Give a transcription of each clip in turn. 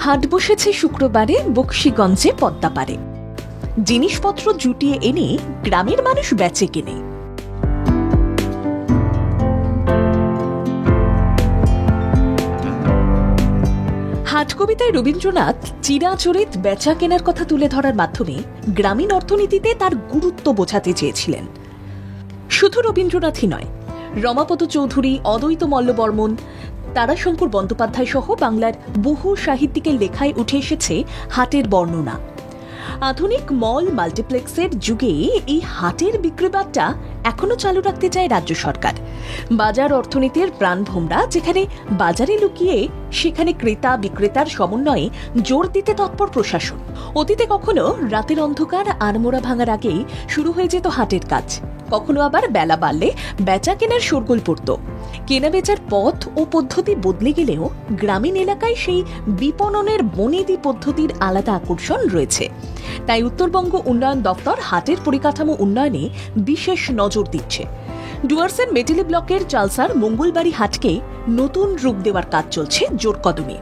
হাট বসেছে শুক্রবারে বকশীগঞ্জে পদ্মাপাড়ে। জিনিসপত্র জুটিয়ে এনে গ্রামের মানুষ বেচে কেনে। হাট কবিতায় রবীন্দ্রনাথ চিরাচরিত বেচা কেনার কথা তুলে ধরার মাধ্যমে গ্রামীণ অর্থনীতিতে তার গুরুত্ব বোঝাতে চেয়েছিলেন। শুধু রবীন্দ্রনাথই নয়, রমাপদ চৌধুরী, অদ্বৈত মল্লবর্মন, তারাশঙ্কর বন্দ্যোপাধ্যায় সহ বাংলার বহু সাহিত্যিকের লেখায় উঠে এসেছে হাটের বর্ণনা। আধুনিক মল মাল্টিপ্লেক্সের যুগে এই হাটের বিক্রিবাট্টা এখনো চালু রাখতে চায় রাজ্য সরকার। বাজার অর্থনীতির প্রাণভোমরা যেখানে বাজারে লুকিয়ে, সেখানে ক্রেতা বিক্রেতার সমন্বয়ে জোর দিতে তৎপর প্রশাসন। অতীতে কখনো রাতের অন্ধকার আড়মোড়া ভাঙার আগেই শুরু হয়ে যেত হাটের কাজ, কখনো আবার বেলা বাড়লে বেচা কেনার শোরগোল পড়ত। কেনা বেচার পথ ও পদ্ধতি বদলে গেলেও গ্রামীণ এলাকায় সেই বিপণনের বনেদি পদ্ধতির আলাদা আকর্ষণ রয়েছে। তাই উত্তরবঙ্গ উন্নয়ন দপ্তর হাটের পরিকাঠামো উন্নয়নে বিশেষ নজর দিচ্ছে। ডুয়ার্সের মেটেলি ব্লকের চালসার মঙ্গলবাড়ি হাটকে নতুন রূপ দেওয়ার কাজ চলছে জোর কদমে।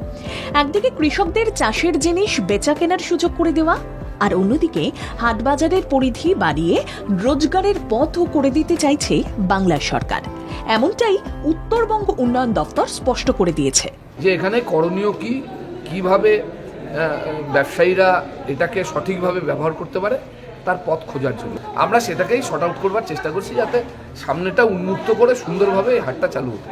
একদিকে কৃষকদের চাষের জিনিস বেচা কেনার সুযোগ করে দেওয়া, আর অন্যদিকে হাট বাজারের পরিধি বাড়িয়ে রোজগারের পথও করে দিতে চাইছে বাংলার সরকার। এমনটাই উত্তরবঙ্গ উন্নয়ন দপ্তর স্পষ্ট করে দিয়েছে যে এখানে করণীয় কিভাবে ব্যবসায়ীরা এটাকে সঠিকভাবে ব্যবহার করতে পারে তার পথ খোঁজার জন্য আমরা সেটাকেই শর্ট আউট করবার চেষ্টা করছি, যাতে সামনেটা উন্মুক্ত করে সুন্দরভাবে এই হাটটা চালু হতে।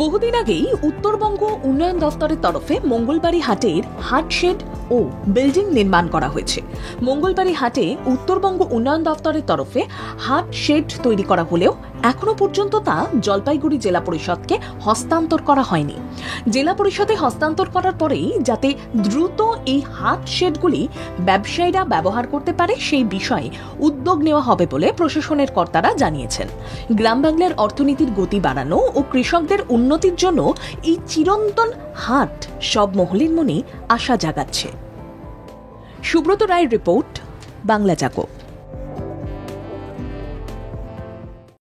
বহুদিন আগেই উত্তরবঙ্গ উন্নয়ন দপ্তরের তরফে মঙ্গলবাড়ি হাটের হাট শেড ও বিল্ডিং নির্মাণ করা হয়েছে। মঙ্গলবাড়ি হাটে উত্তরবঙ্গ উন্নয়ন দপ্তরের তরফে হাট শেড তৈরি করা হলেও এখনো পর্যন্ত তা জলপাইগুড়ি জেলা পরিষদকে হস্তান্তর করা হয়নি। জেলা পরিষদে হস্তান্তর করার পরেই যাতে দ্রুত এই হাট শেডগুলি ব্যবসায়ীরা ব্যবহার করতে পারে সেই বিষয়ে উদ্যোগ নেওয়া হবে বলে প্রশাসনের কর্তারা জানিয়েছেন। গ্রাম বাংলার অর্থনীতির গতি বাড়ানো ও কৃষকদের উন্নতির জন্য এই চিরন্তন হাট সব মহলের মনে আশা জাগাচ্ছে। সুব্রত রায়ের রিপোর্ট, বাংলা জাগো।